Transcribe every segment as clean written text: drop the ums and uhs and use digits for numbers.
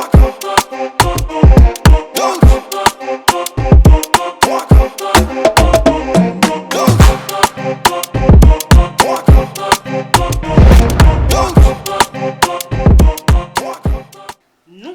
Nous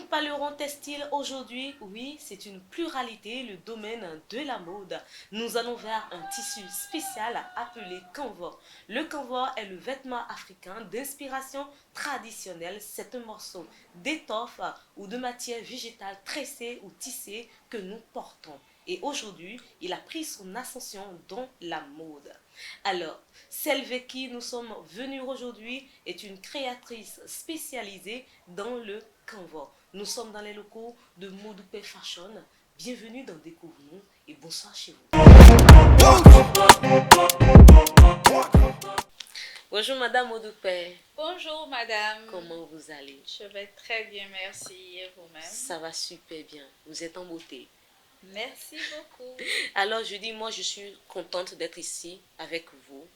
parlerons textile aujourd'hui. Oui, c'est une pluralité, le domaine de la mode. Nous allons vers un tissu spécial appelé canvas. Le canvas est le vêtement africain d'inspiration traditionnelle. C'est un morceau d'étoffe ou de matière végétale tressée ou tissée que nous portons. Et aujourd'hui, il a pris son ascension dans la mode. Alors, celle avec qui nous sommes venus aujourd'hui est une créatrice spécialisée dans le canvas. Nous sommes dans les locaux de Modoupé Fashion. Bienvenue dans Découvrons et bonsoir chez vous. Bonjour Madame Modoupé. Bonjour madame. Comment vous allez? Je vais très bien, merci. Et vous-même? Ça va super bien. Vous êtes en beauté. Merci beaucoup. Alors je dis, moi je suis contente d'être ici avec vous,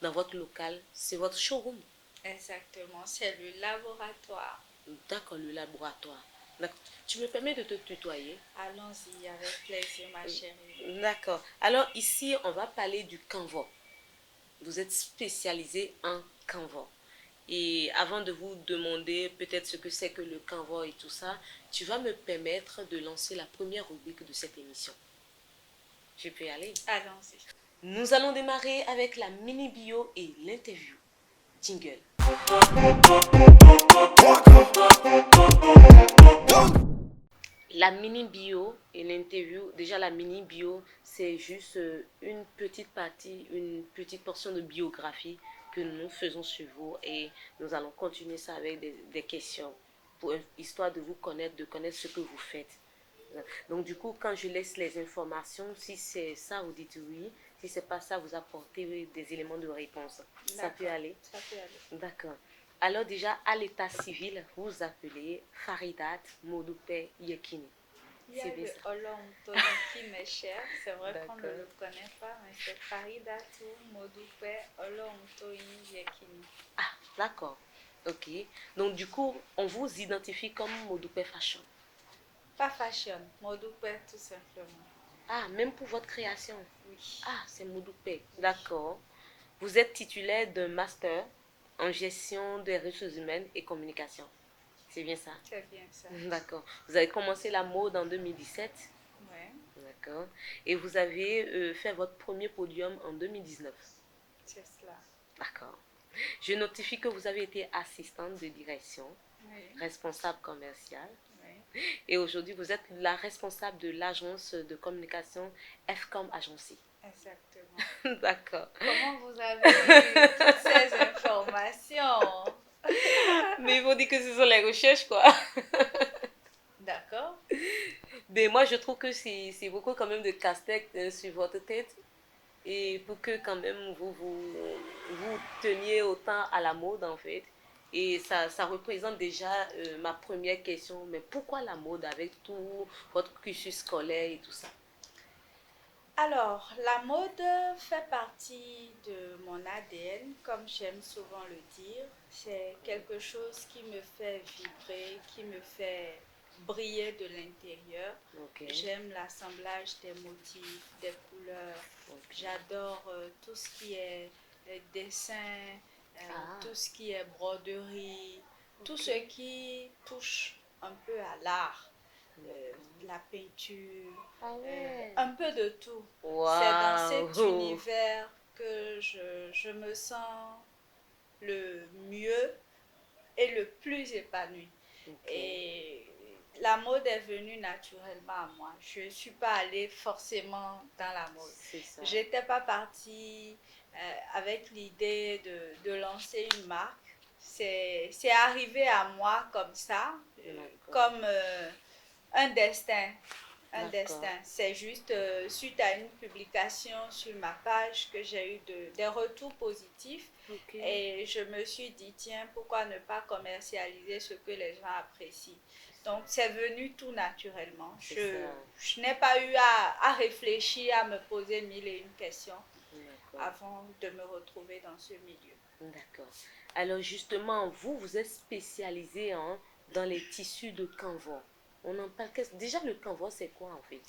dans votre local. C'est votre showroom. Exactement, c'est le laboratoire. D'accord, le laboratoire. D'accord. Tu me permets de te tutoyer? Allons-y, avec plaisir ma chérie. D'accord. Alors ici, on va parler du canvas. Vous êtes spécialisé en canvas. Et avant de vous demander peut-être ce que c'est que le canvas et tout ça, tu vas me permettre de lancer la première rubrique de cette émission. Je peux y aller? Allons-y. Nous allons démarrer avec la mini bio et l'interview. Jingle. La mini bio et l'interview, déjà la mini bio, c'est juste une petite partie, une petite portion de biographie que nous faisons sur vous et nous allons continuer ça avec des questions pour histoire de vous connaître, de connaître ce que vous faites. Donc du coup, quand je laisse les informations, si c'est ça, vous dites oui. Si c'est pas ça, vous apportez des éléments de réponse. Ça peut aller? Ça peut aller. D'accord. Alors déjà, à l'état civil, vous appelez Faridat Modoupé Yekini. Il y a le Olonto qui m'est cher. C'est vrai qu'on ne le connaît pas, mais c'est Faridatu Modoupé Olonto Yekini. Ah, d'accord. Ok. Donc du coup, on vous identifie comme Modoupé Fashion. Pas fashion, Modoupé tout simplement. Ah, même pour votre création? Oui. Ah, c'est Modoupé. D'accord. Vous êtes titulaire d'un master en gestion des ressources humaines et communication. C'est bien ça? C'est bien ça. D'accord. Vous avez commencé la mode en 2017? Oui. D'accord. Et vous avez fait votre premier podium en 2019? C'est cela. D'accord. Je notifie que vous avez été assistante de direction, Oui. responsable commerciale. Oui. Et aujourd'hui, vous êtes la responsable de l'agence de communication FCOM Agency. Exactement. D'accord. Comment vous avez eu toutes ces informations? Mais il faut dire que ce sont les recherches, quoi. D'accord. Mais moi, je trouve que c'est beaucoup quand même de casse-tête sur votre tête. Et pour que quand même vous teniez autant à la mode, en fait. Et ça représente déjà ma première question. Mais pourquoi la mode avec tout votre cursus scolaire et tout ça? Alors, la mode fait partie de mon ADN, comme j'aime souvent le dire. C'est quelque chose qui me fait vibrer, qui me fait briller de l'intérieur. Okay. J'aime l'assemblage des motifs, des couleurs. Okay. J'adore tout ce qui est dessin, tout ce qui est broderie, tout ce qui touche un peu à l'art. La peinture, un peu de tout. Wow. C'est dans cet univers que je me sens le mieux et le plus épanouie. Okay. Et la mode est venue naturellement à moi. Je ne suis pas allée forcément dans la mode. Je n'étais pas partie avec l'idée de lancer une marque. C'est arrivé à moi comme ça, comme un destin. Un destin. C'est juste suite à une publication sur ma page que j'ai eu des retours positifs. Okay. Et je me suis dit, tiens, pourquoi ne pas commercialiser ce que les gens apprécient? Donc, c'est venu tout naturellement. Je n'ai pas eu à réfléchir, à me poser mille et une questions avant de me retrouver dans ce milieu. D'accord. Alors, justement, vous êtes spécialisé dans les tissus de canevas. On en parle. Déjà, le canevas, c'est quoi en fait?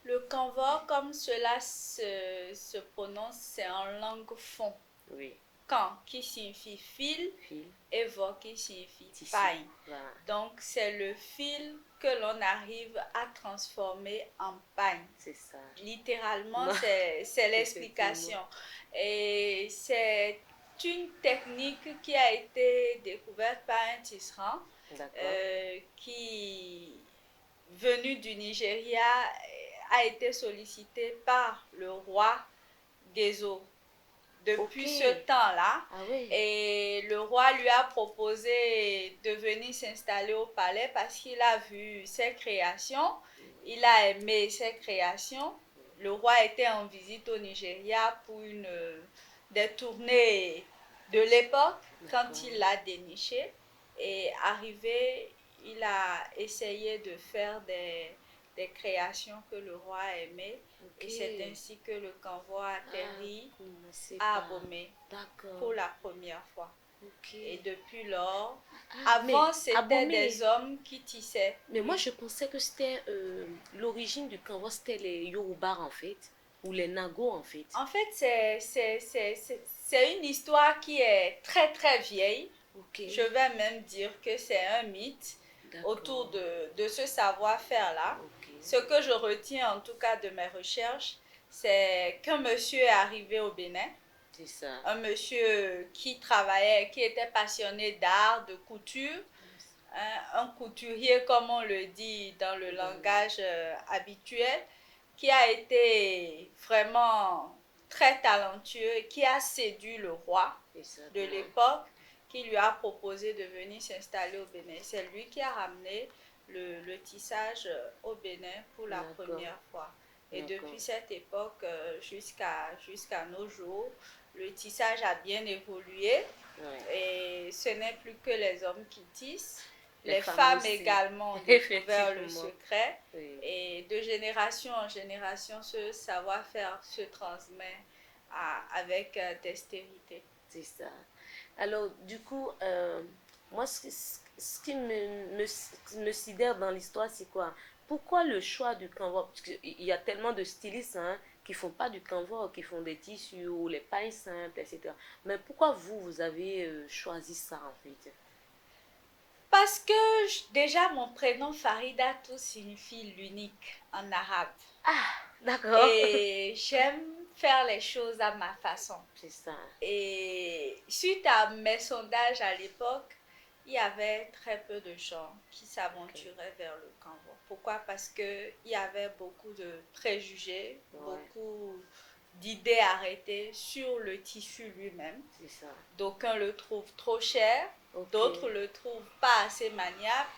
Le canevas, comme cela se prononce, c'est en langue fon. Oui. Can qui signifie fil Fil, et va qui signifie tissu. paille. Voilà. Donc c'est le fil que l'on arrive à transformer en paille. C'est ça. Littéralement, Non. c'est l'explication. Et c'est une technique qui a été découverte par un tisserand qui, venu du Nigeria, a été sollicité par le roi Gezo depuis ce temps-là. Ah oui. Et le roi lui a proposé de venir s'installer au palais parce qu'il a vu ses créations, il a aimé ses créations. Le roi était en visite au Nigeria pour des tournées de l'époque quand il l'a déniché. Et arrivé, il a essayé de faire des créations que le roi aimait. Et c'est ainsi que le canevas atterrit à Abomey pour la première fois. Et depuis lors, avant c'était des hommes qui tissaient. Mais moi je pensais que c'était l'origine du canevas, c'était les Yoruba en fait, ou les Nago en fait. En fait, c'est une histoire qui est très très vieille. Je vais même dire que c'est un mythe autour de ce savoir-faire-là. Ce que je retiens en tout cas de mes recherches, c'est qu'un monsieur est arrivé au Bénin. C'est ça. Un monsieur qui travaillait, qui était passionné d'art, de couture. Un couturier, comme on le dit dans le langage habituel, qui a été vraiment très talentueux et qui a séduit le roi de l'époque, qui lui a proposé de venir s'installer au Bénin. C'est lui qui a ramené le tissage au Bénin pour la première fois. Et depuis cette époque jusqu'à nos jours, le tissage a bien évolué. Et ce n'est plus que les hommes qui tissent. Les femmes également ont découvert le secret. Et de génération en génération, ce savoir-faire se transmet avec dextérité. C'est ça. Alors, du coup, moi, ce qui me sidère dans l'histoire, c'est quoi? Pourquoi le choix du canevas? Parce qu'il y a tellement de stylistes qui ne font pas du canevas, qui font des tissus ou les pailles simples, etc. Mais pourquoi vous avez choisi ça en fait? Parce que déjà, mon prénom Farida tout signifie l'unique en arabe. Ah, d'accord. Et j'aime faire les choses à ma façon. C'est ça. Et suite à mes sondages à l'époque, il y avait très peu de gens qui s'aventuraient vers le canevas. Pourquoi? Parce qu'il y avait beaucoup de préjugés, beaucoup d'idées arrêtées sur le tissu lui-même. C'est ça. D'aucuns le trouvent trop cher, d'autres le trouvent pas assez maniable.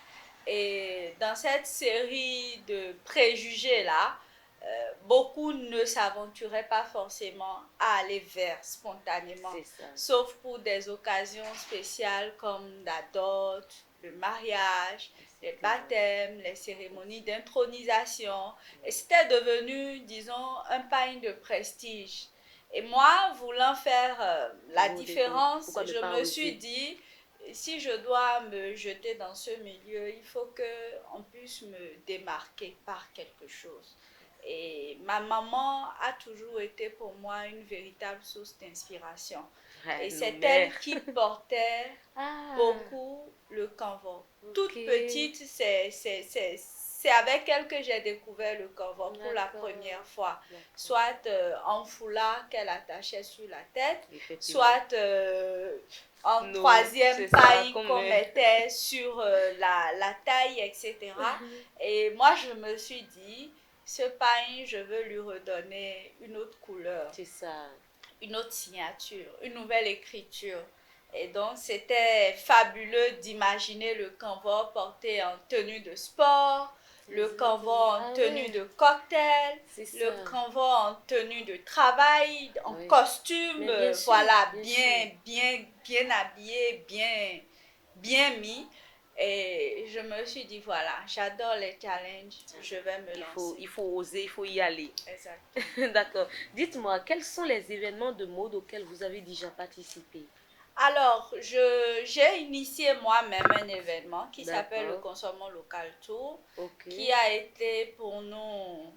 Et dans cette série de préjugés-là, beaucoup ne s'aventuraient pas forcément à aller vers spontanément, sauf pour des occasions spéciales comme la dot, le mariage, les baptêmes, les cérémonies d'intronisation. Et c'était devenu, disons, un pagne de prestige. Et moi, voulant faire la différence, je me suis dit, si je dois me jeter dans ce milieu, il faut qu'on puisse me démarquer par quelque chose. Et ma maman a toujours été pour moi une véritable source d'inspiration. Et c'est elle qui portait beaucoup le canevas. Toute petite, c'est avec elle que j'ai découvert le canevas pour la première fois. Soit en foulard qu'elle attachait sur la tête, soit en troisième paille qu'on mettait sur la taille, etc. Et moi, je me suis dit, ce paille, je veux lui redonner une autre couleur. C'est ça. Une autre signature, une nouvelle écriture. Et donc, c'était fabuleux d'imaginer le canevas porté en tenue de sport, le canevas en tenue de cocktail, le canevas en tenue de travail, en costume, voilà, bien habillé, bien mis. Et je me suis dit, voilà, j'adore les challenges, je vais me lancer. Il faut oser, il faut y aller. Exactement. D'accord. Dites-moi, quels sont les événements de mode auxquels vous avez déjà participé? Alors, j'ai initié moi-même un événement qui s'appelle le D'accord. Consommons Local Tour, Ok. qui a été pour nous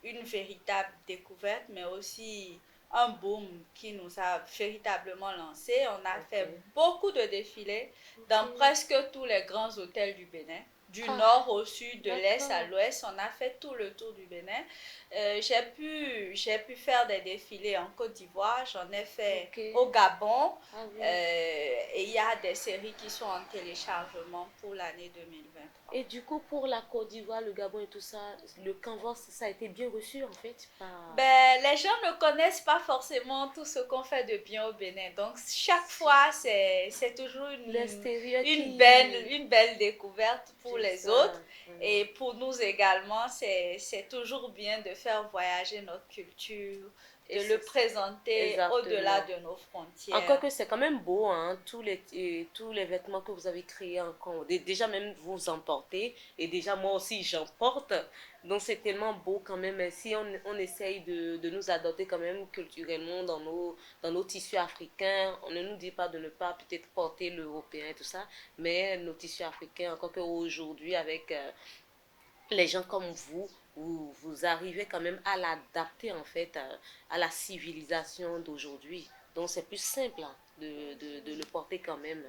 une véritable découverte, mais aussi un boom qui nous a véritablement lancé. On a Ok. fait beaucoup de défilés dans Ok. presque tous les grands hôtels du Bénin. Du Ah, nord au sud, de l'est à d'accord. l'ouest, on a fait tout le tour du Bénin. J'ai pu faire des défilés en Côte d'Ivoire, j'en ai fait Ok. au Gabon, Ah oui. et il y a des séries qui sont en téléchargement pour l'année 2023. Et du coup, pour la Côte d'Ivoire, le Gabon et tout ça, le Canvas, ça a été bien reçu en fait par... Ben, les gens ne connaissent pas forcément tout ce qu'on fait de bien au Bénin. Donc, chaque fois, c'est toujours L'extérieur qui... une belle découverte pour C'est les ça. autres. Et pour nous également, c'est toujours bien de faire voyager notre culture, Et de le c'est présenter au-delà exactement. de nos Encore frontières. que c'est quand même beau, hein, tous les vêtements que vous avez créés encore. Déjà même vous en portez et déjà moi aussi j'en porte. Donc c'est tellement beau quand même. Et si on essaye de nous adapter quand même culturellement dans nos tissus africains, on ne nous dit pas de ne pas peut-être porter l'européen et tout ça, mais nos tissus africains, encore qu'aujourd'hui avec les gens comme vous arrivez quand même à l'adapter en fait à la civilisation d'aujourd'hui. Donc c'est plus simple hein, de le porter quand même.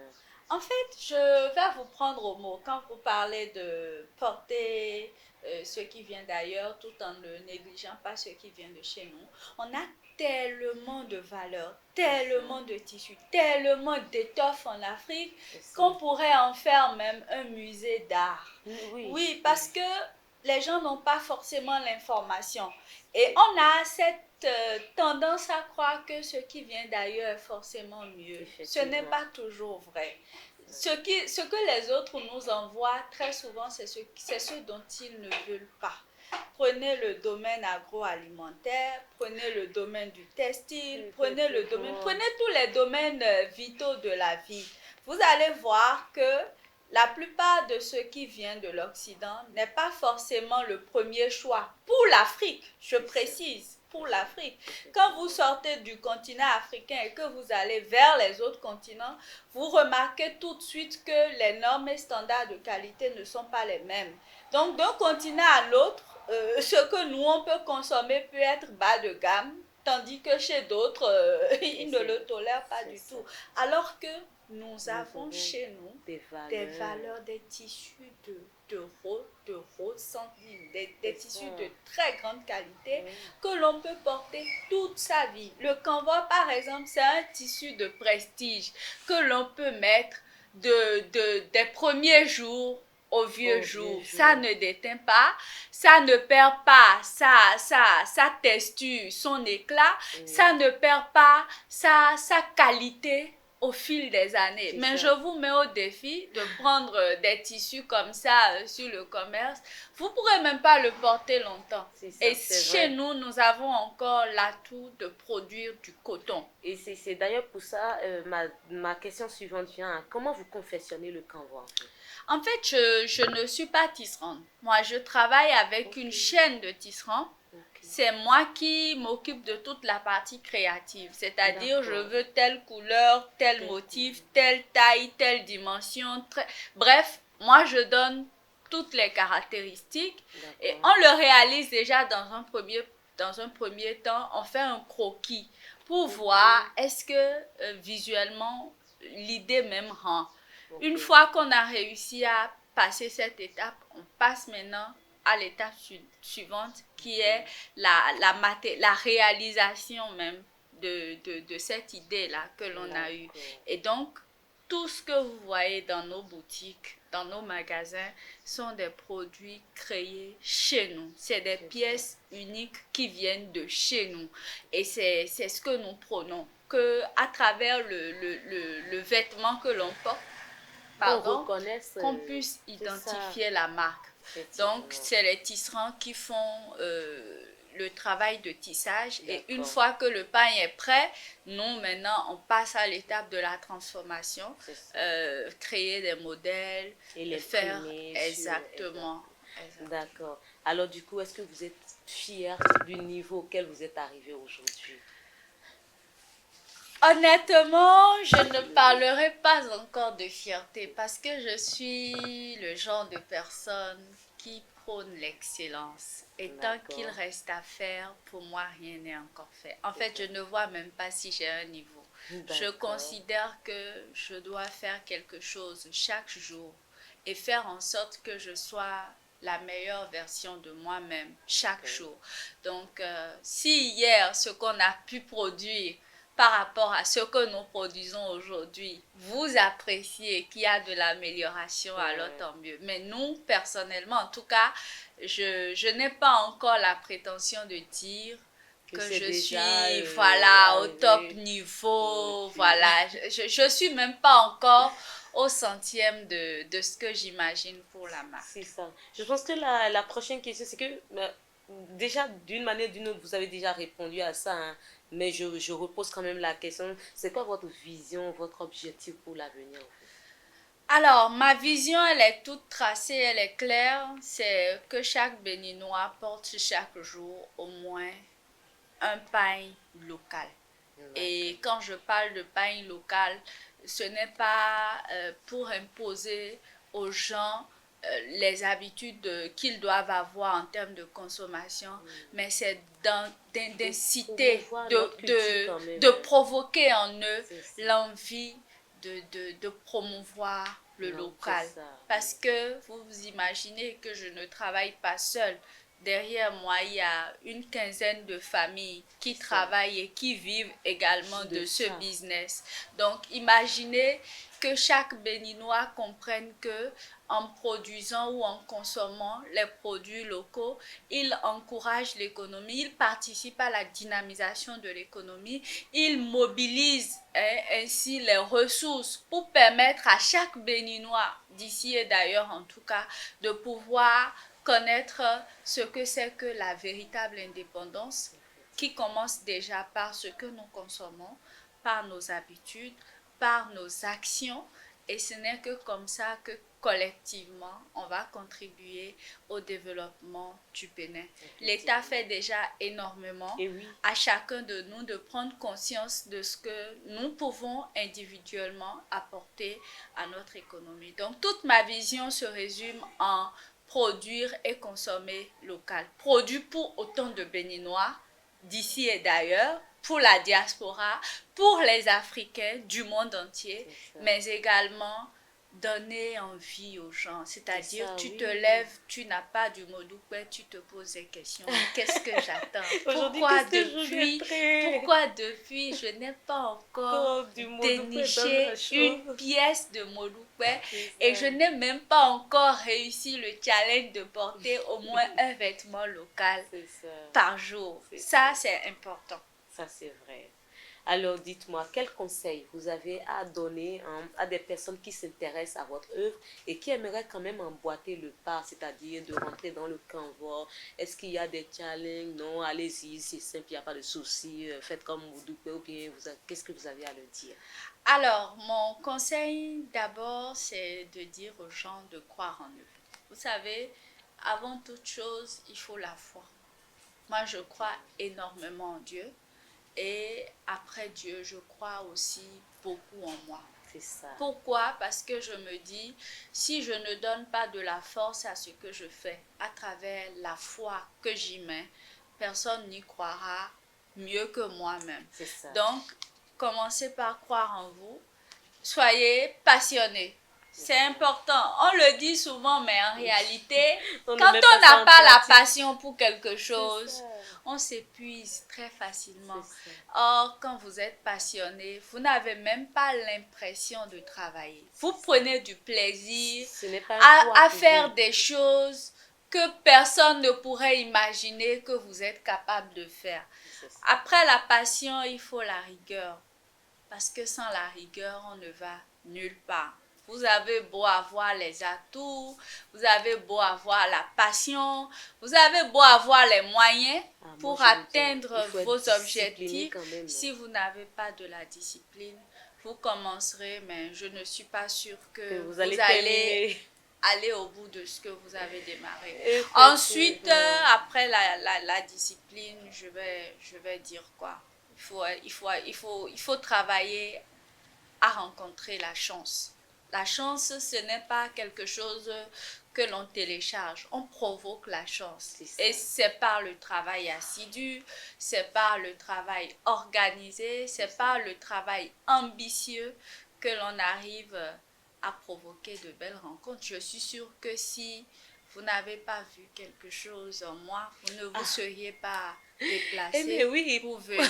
En fait, je vais vous prendre au mot quand vous parlez de porter ce qui vient d'ailleurs tout en ne négligeant pas ce qui vient de chez nous. On a tellement de valeurs, tellement de tissus, tellement d'étoffes en Afrique qu'on pourrait en faire même un musée d'art. Oui, Oui, oui, parce que les gens n'ont pas forcément l'information. Et on a cette tendance à croire que ce qui vient d'ailleurs est forcément mieux. Ce n'est effectivement. pas toujours vrai. Ce que les autres nous envoient très souvent, c'est ce dont ils ne veulent pas. Prenez le domaine agroalimentaire, prenez le domaine du textile, Effectivement. prenez tous les domaines vitaux de la vie. Vous allez voir que la plupart de ce qui vient de l'Occident n'est pas forcément le premier choix pour l'Afrique, je précise, pour l'Afrique. Quand vous sortez du continent africain et que vous allez vers les autres continents, vous remarquez tout de suite que les normes et standards de qualité ne sont pas les mêmes. Donc, d'un continent à l'autre, ce que nous, on peut consommer peut être bas de gamme, tandis que chez d'autres, ils ne le tolèrent pas du tout. Alors que nous avons chez nous des valeurs, des tissus de haute santé, des tissus de très grande qualité que l'on peut porter toute sa vie. Le canevas, par exemple, c'est un tissu de prestige que l'on peut mettre des premiers jours au vieux jour. Ça ne déteint pas, ça ne perd pas sa texture, son éclat, ça ne perd pas sa qualité au fil des années. Mais je vous mets au défi de prendre des tissus comme ça sur le commerce. Vous ne pourrez même pas le porter longtemps. Et chez nous, nous avons encore l'atout de produire du coton. Et c'est d'ailleurs pour ça, ma question suivante vient. Comment vous confectionnez le canevas en fait, je ne suis pas tisserande. Moi, je travaille avec une chaîne de tisserands. C'est moi qui m'occupe de toute la partie créative. C'est-à-dire, je veux telle couleur, tel motif, telle taille, telle dimension. Bref, moi, je donne toutes les caractéristiques et on le réalise déjà dans un premier temps. On fait un croquis pour voir est-ce que visuellement, l'idée même rend. Une fois qu'on a réussi à passer cette étape, on passe maintenant à l'étape suivante qui est la réalisation même de cette idée-là que l'on a eue. Et donc, tout ce que vous voyez dans nos boutiques, dans nos magasins, sont des produits créés chez nous. C'est des pièces uniques qui viennent de chez nous. Et c'est ce que nous prônons, qu'à travers le vêtement que l'on porte, qu'on puisse identifier la marque. Donc, c'est les tisserands qui font le travail de tissage. Et une fois que le pain est prêt, nous, maintenant, on passe à l'étape de la transformation, créer des modèles, et les faire exactement. D'accord. Alors, du coup, est-ce que vous êtes fière du niveau auquel vous êtes arrivé aujourd'hui? Honnêtement, je ne parlerai pas encore de fierté parce que je suis le genre de personne qui prône l'excellence. Et tant qu'il D'accord. reste à faire, pour moi, rien n'est encore fait. En fait, je ne vois même pas si j'ai un niveau. Je D'accord. considère que je dois faire quelque chose chaque jour et faire en sorte que je sois la meilleure version de moi-même chaque Ok. jour. Donc, si hier, ce qu'on a pu produire par rapport à ce que nous produisons aujourd'hui, vous appréciez qu'il y a de l'amélioration, alors Ouais. tant mieux. Mais nous, personnellement, en tout cas, je n'ai pas encore la prétention de dire Que que c'est je déjà suis, voilà, au top arrivé. niveau, Ok. voilà. Je suis même pas encore au centième de ce que j'imagine pour la marque. C'est ça. Je pense que la prochaine question, c'est que déjà, d'une manière ou d'une autre, vous avez déjà répondu à ça, hein, mais je repose quand même la question. C'est quoi votre vision, votre objectif pour l'avenir en fait? Alors, ma vision, elle est toute tracée, elle est claire. C'est que chaque Béninois porte chaque jour au moins un pain local. D'accord. Et quand je parle de pain local, ce n'est pas pour imposer aux gens les habitudes qu'ils doivent avoir en termes de consommation, mais c'est De d'inciter, promouvoir notre culture quand même, de hein. provoquer en eux C'est ça. l'envie de promouvoir le Non, c'est local. ça. Parce que vous vous imaginez que je ne travaille pas seule. Derrière moi, il y a une quinzaine de familles qui C'est ça. travaillent et qui vivent également De de ce ça. business. Donc, imaginez que chaque Béninois comprenne que en produisant ou en consommant les produits locaux, il encourage l'économie, il participe à la dynamisation de l'économie, il mobilise ainsi les ressources pour permettre à chaque Béninois, d'ici et d'ailleurs en tout cas, de pouvoir connaître ce que c'est que la véritable indépendance qui commence déjà par ce que nous consommons, par nos habitudes, par nos actions. Et ce n'est que comme ça que collectivement, on va contribuer au développement du Bénin. L'État Effectivement. fait déjà énormément. Et oui, À chacun de nous de prendre conscience de ce que nous pouvons individuellement apporter à notre économie. Donc, toute ma vision se résume en produire et consommer local. Produit pour autant de Béninois d'ici et d'ailleurs, pour la diaspora, pour les Africains du monde entier, c'est ça. mais également donner envie aux gens. C'est C'est-à-dire, ça, tu te oui. lèves, tu n'as pas du Modoukweh, tu te poses des questions. Mais qu'est-ce que j'attends? Aujourd'hui, qu'est-ce que je mettrais? Pourquoi depuis, je n'ai pas encore Encore du Modoupe dans ma déniché une chose. pièce de Modoukweh C'est et ça. je n'ai même pas encore réussi le challenge de porter au moins un vêtement local C'est ça. par jour. C'est Ça, ça. c'est important. Ça, c'est vrai. Alors, dites-moi, quel conseil vous avez à donner à des personnes qui s'intéressent à votre œuvre et qui aimeraient quand même emboîter le pas, c'est-à-dire de rentrer dans le canevas? Est-ce qu'il y a des challenges? Non, allez-y, c'est simple, il n'y a pas de souci. Faites comme vous doutez ou bien qu'est-ce que vous avez à leur dire? Alors, mon conseil d'abord, c'est de dire aux gens de croire en eux. Vous savez, avant toute chose, il faut la foi. Moi, je crois énormément en Dieu. Et après Dieu, je crois aussi beaucoup en moi. C'est ça. Pourquoi? Parce que je me dis, si je ne donne pas de la force à ce que je fais, à travers la foi que j'y mets, personne n'y croira mieux que moi-même. C'est ça. Donc, commencez par croire en vous. Soyez passionnés. C'est important. On le dit souvent, mais en réalité, On ne quand met on pas ça n'a en pas la pratique. passion pour quelque C'est chose, ça. on s'épuise très facilement. C'est ça. Or, quand vous êtes passionné, vous n'avez même pas l'impression de travailler. Vous C'est ça. prenez du plaisir Ce n'est pas un poids à pour faire vous. des choses que personne ne pourrait imaginer que vous êtes capable de faire. C'est ça. Après la passion, il faut la rigueur. Parce que sans la rigueur, on ne va nulle part. Vous avez beau avoir les atouts, vous avez beau avoir la passion, vous avez beau avoir les moyens Moi, pour je veux dire, atteindre il faut être vos discipliné objectifs. quand même. Si vous n'avez pas de la discipline, vous commencerez, mais je ne suis pas sûre Que que vous vous allez allez terminer. aller au bout de ce que vous avez démarré. Ensuite, Effectivement. après la discipline, je vais dire quoi? Il Il faut travailler à rencontrer la chance. La chance, ce n'est pas quelque chose que l'on télécharge, on provoque la chance. Et c'est par le travail assidu, c'est par le travail organisé, c'est par le travail ambitieux que l'on arrive à provoquer de belles rencontres. Je suis sûre que si vous n'avez pas vu quelque chose en moi, vous ne vous seriez pas déplacé pour venir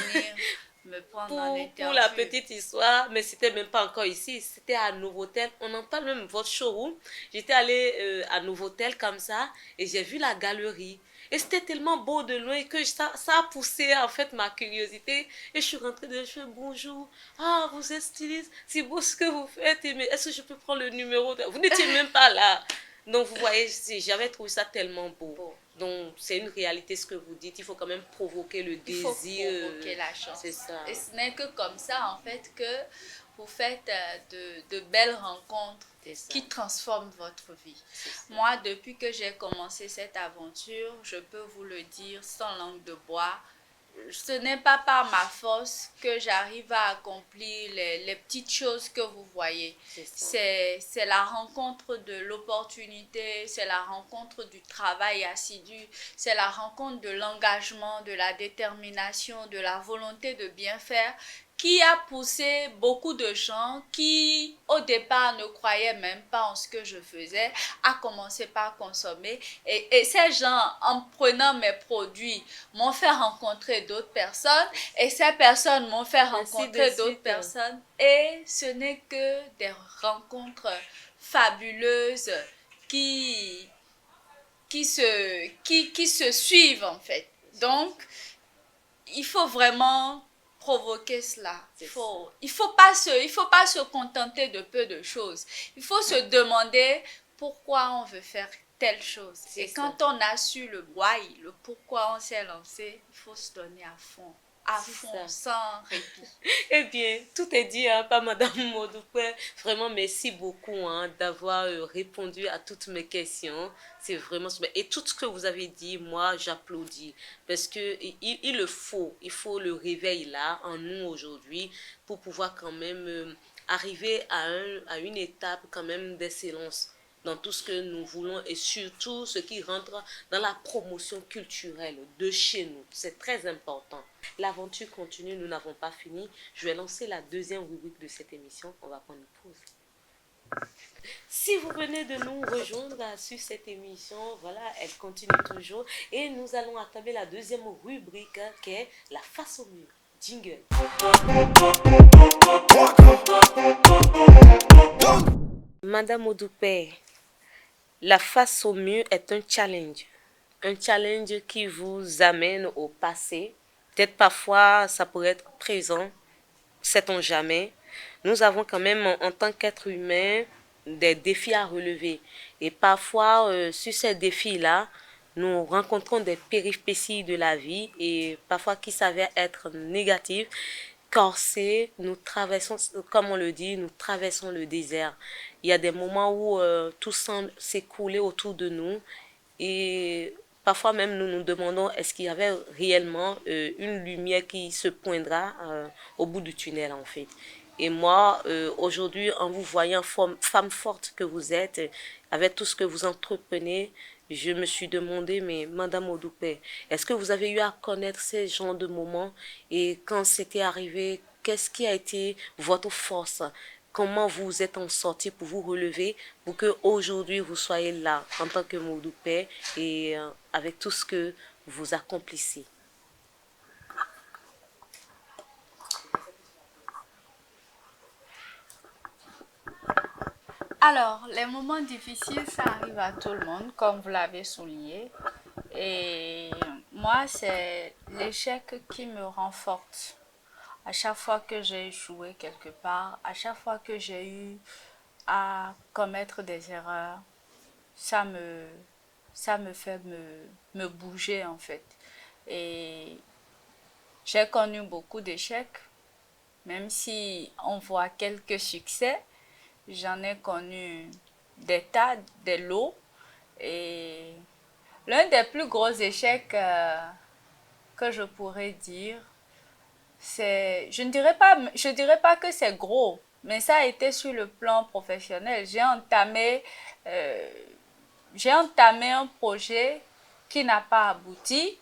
me prendre en interview. Pour la petite histoire, mais c'était même pas encore ici, c'était à Novotel. On entend même votre showroom. J'étais allée à Novotel comme ça et j'ai vu la galerie. Et c'était tellement beau de loin que ça a poussé en fait ma curiosité. Et je suis rentrée de chez bonjour. Ah, vous êtes styliste, c'est beau ce que vous faites. Mais est-ce que je peux prendre le numéro Vous n'étiez même pas là. Donc vous voyez, j'avais trouvé ça tellement beau. Donc c'est une réalité ce que vous dites. Il faut quand même provoquer le désir. Il faut provoquer la chance. C'est ça. Et ce n'est que comme ça en fait que vous faites de belles rencontres qui transforment votre vie. Moi, depuis que j'ai commencé cette aventure, je peux vous le dire sans langue de bois, ce n'est pas par ma force que j'arrive à accomplir les petites choses que vous voyez. C'est la rencontre de l'opportunité, c'est la rencontre du travail assidu, c'est la rencontre de l'engagement, de la détermination, de la volonté de bien faire qui a poussé beaucoup de gens qui, au départ, ne croyaient même pas en ce que je faisais, à commencer par consommer. Et ces gens, en prenant mes produits, m'ont fait rencontrer d'autres personnes. Et ces personnes m'ont fait rencontrer d'autres personnes. Et ce n'est que des rencontres fabuleuses qui se suivent, en fait. Donc, il faut vraiment provoquer cela. Il faut pas se contenter de peu de choses. Il faut se demander pourquoi on veut faire telle chose. Et quand on a su le why, le pourquoi on s'est lancé, il faut se donner à fond, sans répit. Eh bien, tout est dit par Madame Modoupe. Vraiment, merci beaucoup d'avoir répondu à toutes mes questions. C'est vraiment super. Et tout ce que vous avez dit, moi, j'applaudis. Parce que il le faut. Il faut le réveil là, en nous aujourd'hui, pour pouvoir quand même arriver à une étape quand même d'excellence dans tout ce que nous voulons et surtout ce qui rentre dans la promotion culturelle de chez nous. C'est très important. L'aventure continue, nous n'avons pas fini. Je vais lancer la deuxième rubrique de cette émission. On va prendre une pause. Si vous venez de nous rejoindre sur cette émission, voilà, elle continue toujours. Et nous allons attaquer la deuxième rubrique qui est la face au mur. Jingle. Madame Modoupe, la face au mur est un challenge. Un challenge qui vous amène au passé. Peut-être parfois, ça pourrait être présent. Sait-on jamais. Nous avons quand même, en tant qu'être humain, des défis à relever. Et parfois, sur ces défis-là, nous rencontrons des péripéties de la vie et parfois qui s'avèrent être négatives. Corsés, nous traversons, comme on le dit, nous traversons le désert. Il y a des moments où tout semble s'écouler autour de nous et parfois même nous nous demandons est-ce qu'il y avait réellement une lumière qui se poindra au bout du tunnel en fait. Et moi, aujourd'hui, en vous voyant femme forte que vous êtes, avec tout ce que vous entreprenez, je me suis demandé, mais Madame Modoupe, est-ce que vous avez eu à connaître ces genres de moments et quand c'était arrivé, qu'est-ce qui a été votre force? Comment vous vous êtes en sorti pour vous relever, pour qu'aujourd'hui vous soyez là en tant que Modoupe et avec tout ce que vous accomplissez? Alors, les moments difficiles, ça arrive à tout le monde, comme vous l'avez souligné. Et moi, c'est l'échec qui me rend forte. À chaque fois que j'ai échoué quelque part, à chaque fois que j'ai eu à commettre des erreurs, ça me fait me bouger en fait. Et j'ai connu beaucoup d'échecs, même si on voit quelques succès. J'en ai connu des tas, des lots. Et l'un des plus gros échecs que je pourrais dire, je dirais pas que c'est gros, mais ça a été sur le plan professionnel. J'ai entamé un projet qui n'a pas abouti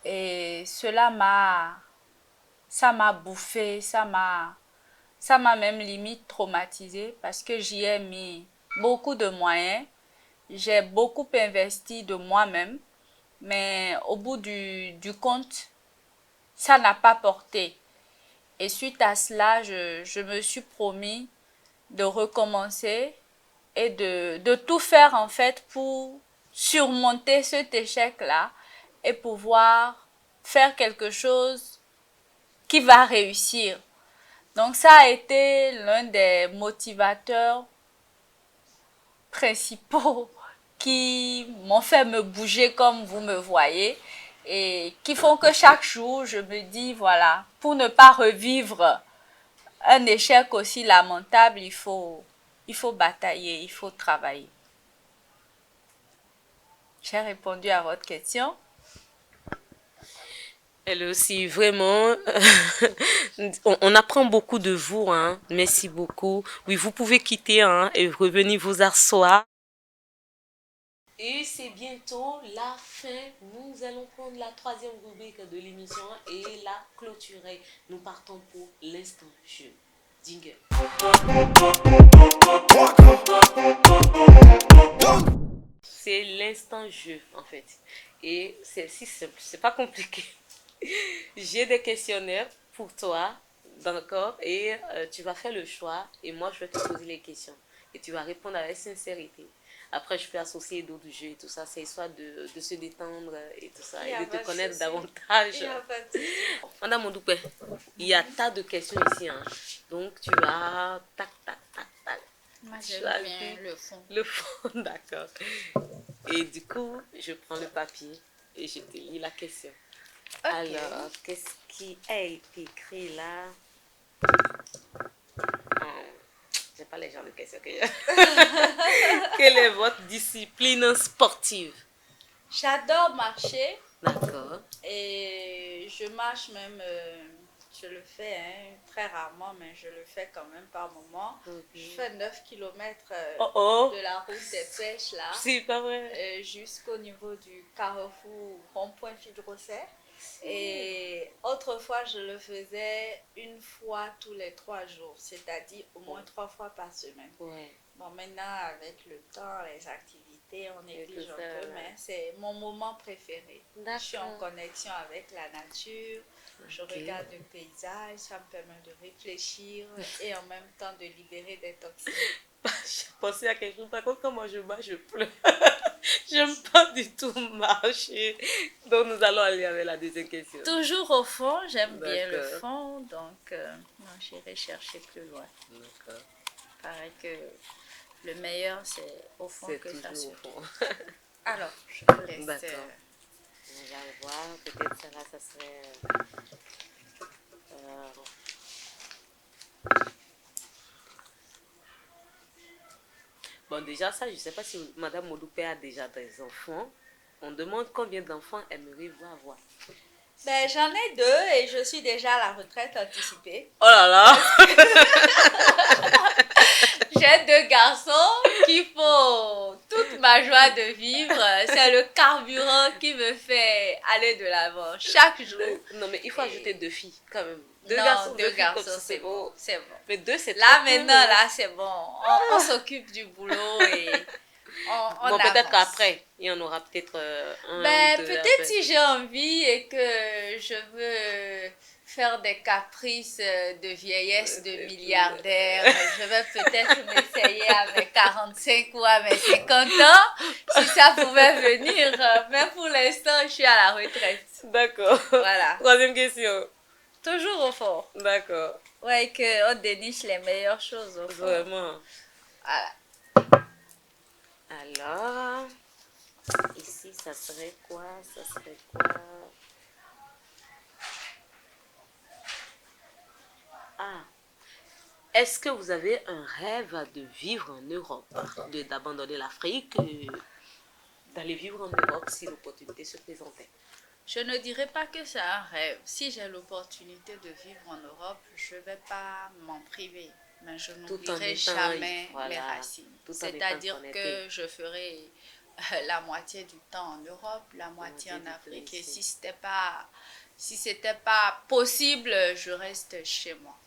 et ça m'a bouffé, ça m'a même limite traumatisé parce que j'y ai mis beaucoup de moyens, j'ai beaucoup investi de moi-même, mais au bout du compte, ça n'a pas porté. Et suite à cela, je me suis promis de recommencer et de tout faire en fait pour surmonter cet échec-là et pouvoir faire quelque chose qui va réussir. Donc ça a été l'un des motivateurs principaux qui m'ont fait me bouger comme vous me voyez et qui font que chaque jour je me dis voilà, pour ne pas revivre un échec aussi lamentable, il faut batailler, il faut travailler. J'ai répondu à votre question. Elle aussi, vraiment, on apprend beaucoup de vous, hein. Merci beaucoup. Oui, vous pouvez quitter, hein, et revenir vous asseoir. Et c'est bientôt la fin. Nous allons prendre la troisième rubrique de l'émission et la clôturer. Nous partons pour l'instant jeu. Jingle. C'est l'instant jeu, en fait. Et c'est si simple, c'est pas compliqué. J'ai des questionnaires pour toi, d'accord? Et tu vas faire le choix et moi je vais te poser les questions. Et tu vas répondre avec sincérité. Après, je peux associer d'autres jeux et tout ça. C'est histoire de se détendre et tout ça. Et de te connaître davantage. Madame Mondoupé, il y a tas de questions ici. Hein. Donc, tu vas tac, tac, tac, tac. Moi, j'aime bien le fond. Le fond, d'accord. Et du coup, je prends le papier et je te lis la question. Okay. Alors, qu'est-ce qui a été écrit là? J'ai pas les genres de questions que j'ai. Quelle est votre discipline sportive? J'adore marcher. D'accord. Et je marche même, je le fais très rarement, mais je le fais quand même par moment. Okay. Je fais 9 km de la route des pêches là. C'est pas vrai. Jusqu'au niveau du carrefour rond-point Fidrosset. Et autrefois, je le faisais une fois tous les 3 jours, c'est-à-dire au moins 3 fois par semaine. Ouais. Bon, maintenant, avec le temps, les activités, on néglige un peu, mais c'est mon moment préféré. Je suis en connexion avec la nature, je regarde le paysage, ça me permet de réfléchir et en même temps de libérer des toxines. J'ai pensé à quelque chose, par contre, quand moi je marche, je pleure. J'aime pas du tout marcher. Donc, nous allons aller avec la deuxième question. Toujours au fond, j'aime bien le fond, donc non, j'irai chercher plus loin. D'accord. Paraît que le meilleur, c'est au fond que ça se trouve. Alors, je vous laisse. D'accord. On va voir, peut-être ça là, ça serait... Bon, déjà, ça, je ne sais pas si Madame Mondoupé a déjà des enfants. On demande combien d'enfants aimeriez-vous avoir? Ben, j'en ai 2 et je suis déjà à la retraite anticipée. Oh là là! J'ai 2 garçons qui font toute ma joie de vivre. C'est le carburant qui me fait aller de l'avant chaque jour. Non, mais il faut ajouter 2 filles quand même. 2 garçons, c'est bon. C'est bon. Mais 2, c'est là maintenant, là, c'est bon. On s'occupe du boulot et on bon, peut-être qu'après, il y en aura peut-être un. Ben, peut-être si j'ai envie et que je veux faire des caprices de vieillesse de milliardaire, je vais peut-être m'essayer à mes 45 ou à mes 50 ans, si ça pouvait venir. Mais pour l'instant, je suis à la retraite. D'accord. Voilà. Troisième question. Toujours au fond. D'accord. Ouais, qu'on déniche les meilleures choses au fond. Vraiment. Voilà. Alors, ici, ça serait quoi? Ça serait quoi? Ah. Est-ce que vous avez un rêve de vivre en Europe? D'abandonner l'Afrique, d'aller vivre en Europe si l'opportunité se présentait? Je ne dirais pas que c'est un rêve. Si j'ai l'opportunité de vivre en Europe, je ne vais pas m'en priver. Mais je Tout en n'oublierai étant, jamais mes voilà, racines. tout en étant C'est-à-dire connecté. que je ferai la moitié du temps en Europe, la La moitié moitié en du temps Afrique. Et ici. si c'était pas possible, je reste chez moi.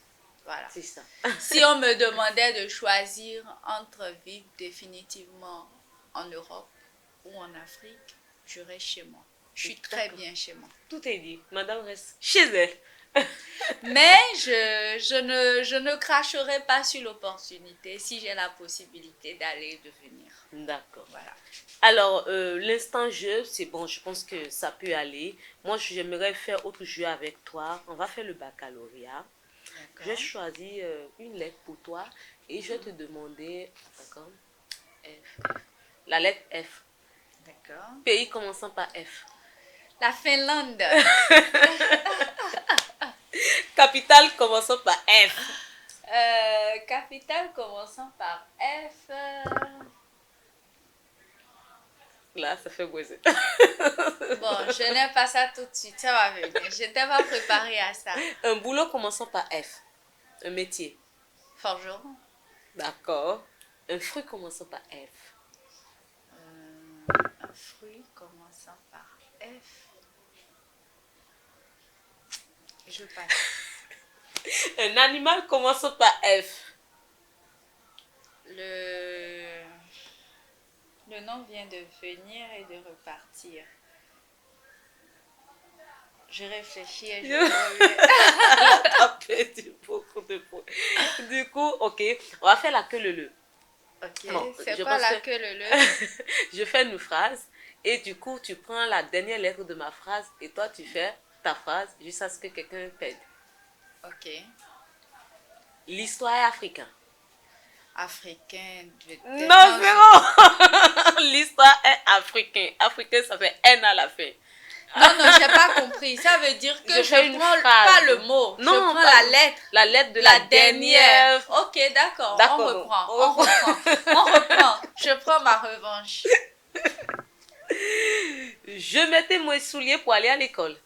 Voilà. C'est ça. Si on me demandait de choisir entre vivre définitivement en Europe ou en Afrique, je reste chez moi. Je suis très D'accord. bien chez moi. Tout est dit. Madame reste chez elle. Mais je ne cracherai pas sur l'opportunité si j'ai la possibilité d'aller et de venir. D'accord. Voilà. Alors, l'instant jeu, c'est bon, je pense que ça peut aller. Moi, j'aimerais faire autre jeu avec toi. On va faire le baccalauréat. Je vais D'accord. choisir une lettre pour toi et je vais te demander, d'accord, F. La lettre F. D'accord. Pays commençant par F. La Finlande. Capitale commençant par F. Capitale commençant par F. Là, ça fait bouger. Bon, je n'ai pas ça tout de suite, ça va venir. Je n'étais pas préparée à ça. Un boulot commençant par F. Un métier. Forgeron. D'accord. Un fruit commençant par F. Un fruit commençant par F. Je passe. Un animal commençant par F. Le nom vient de venir et de repartir. Je réfléchis et je reviens. T'as perdu beaucoup de points. Du coup, ok, on va faire la queue le. Ok, Bon, c'est je quoi pense la que- queue le? Je fais une phrase et du coup, tu prends la dernière lettre de ma phrase et toi, tu fais ta phrase jusqu'à ce que quelqu'un pète. Ok. L'histoire est africaine. Africain. Non, c'est bon. L'histoire est africaine. Africain, ça fait N à la fin. Non, non, j'ai pas compris. Ça veut dire que Je fais je une prends phrase. pas le mot. Non, je prends pas la lettre. La lettre de La la dernière. dernière. Ok, d'accord. D'accord, On donc, reprend. on On reprend. On reprend. Je prends ma revanche. Je mettais mes souliers pour aller à l'école.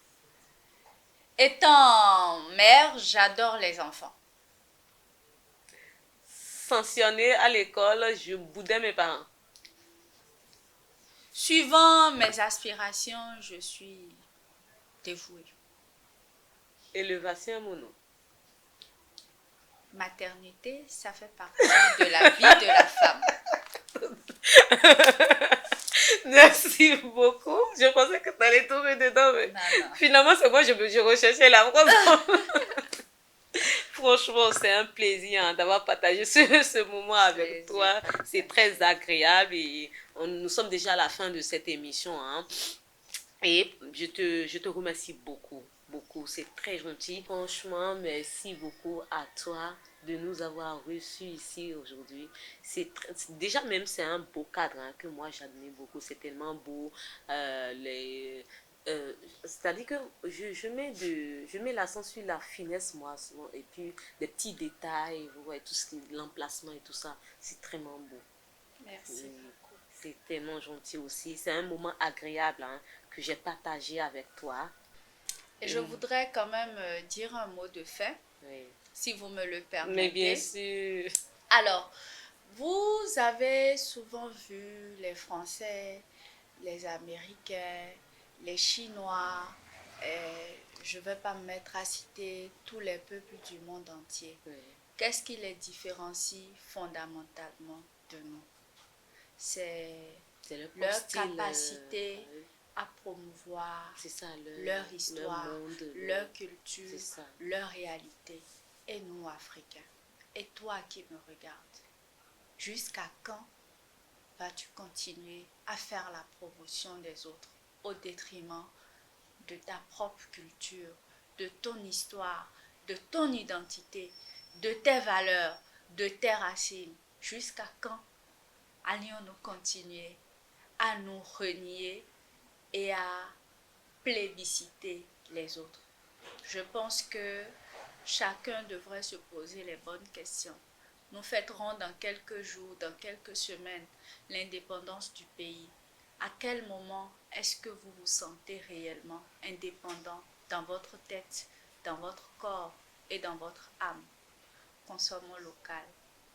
Étant mère, j'adore les enfants. Sanctionnée à l'école, je boudais mes parents. Suivant mes aspirations, je suis dévouée. Élevation mono. Maternité, ça fait partie de la vie de la femme. Merci beaucoup. Je pensais que tu allais tomber dedans, mais Non, non. finalement, c'est moi, je recherchais la phrase. Franchement, c'est un plaisir hein, d'avoir partagé ce moment avec Plaisir toi. partagé. C'est très agréable et nous sommes déjà à la fin de cette émission. Hein. Et je te remercie beaucoup, beaucoup. C'est très gentil. Franchement, merci beaucoup à toi de nous avoir reçus ici aujourd'hui. Déjà même, c'est un beau cadre hein, que moi j'admire beaucoup. C'est tellement beau. C'est-à-dire que je mets l'accent sur la finesse, moi, souvent, et puis des petits détails, vous voyez, tout ce qui l'emplacement et tout ça. C'est vraiment beau. Merci Oui. beaucoup. C'est tellement gentil aussi. C'est un moment agréable hein, que j'ai partagé avec toi. Et je voudrais quand même dire un mot de fin, Oui. si vous me le permettez. Mais bien sûr. Alors, vous avez souvent vu les Français, les Américains, les Chinois, je ne vais pas me mettre à citer tous les peuples du monde entier. Oui. Qu'est-ce qui les différencie fondamentalement de nous? C'est C'est leur style, capacité à promouvoir c'est ça, leur histoire, leur monde, leur culture, c'est ça. leur réalité. Et nous, Africains, et toi qui me regardes, jusqu'à quand vas-tu continuer à faire la promotion des autres au détriment de ta propre culture, de ton histoire, de ton identité, de tes valeurs, de tes racines? Jusqu'à quand allions-nous continuer à nous renier et à plébisciter les autres? Je pense que chacun devrait se poser les bonnes questions. Nous fêterons dans quelques jours, dans quelques semaines, l'indépendance du pays. À quel moment est-ce que vous vous sentez réellement indépendant dans votre tête, dans votre corps et dans votre âme? Consommons local,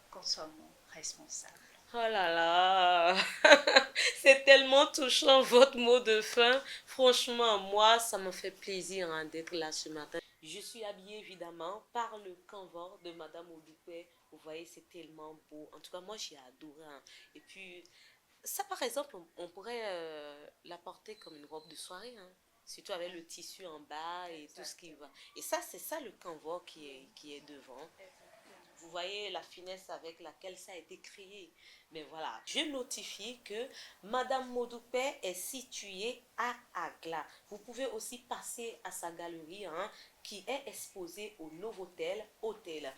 consommons responsable. Oh là là, c'est tellement touchant votre mot de fin. Franchement, moi, ça me fait plaisir d'être là ce matin. Je suis habillée évidemment par le canevas de Madame Odupe. Vous voyez, c'est tellement beau. En tout cas, moi, j'ai adoré. Et puis, ça, par exemple, on pourrait la porter comme une robe de soirée. Surtout avec le tissu en bas et tout ce qui va. Et ça, c'est ça le canevas qui est devant. Vous voyez la finesse avec laquelle ça a été créé. Mais voilà, je notifie que Madame Modupe est située à Agla. Vous pouvez aussi passer à sa galerie qui est exposée au Novotel Hôtel.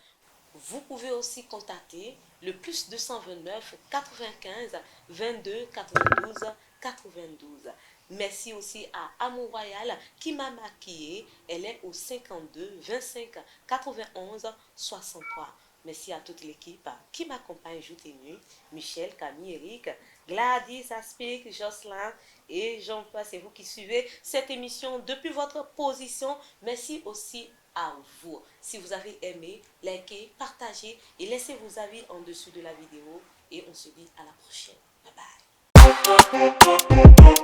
Vous pouvez aussi contacter le plus 229 95 22 92 92. Merci aussi à Amour Royal qui m'a maquillée. Elle est au 52 25 91 63. Merci à toute l'équipe qui m'accompagne jour et nuit. Michel, Camille, Eric, Gladys, Aspic, Jocelyn et j'en passe. C'est vous qui suivez cette émission depuis votre position. Merci aussi à vous. Si vous avez aimé, likez, partagez et laissez vos avis en dessous de la vidéo. Et on se dit à la prochaine. Bye bye.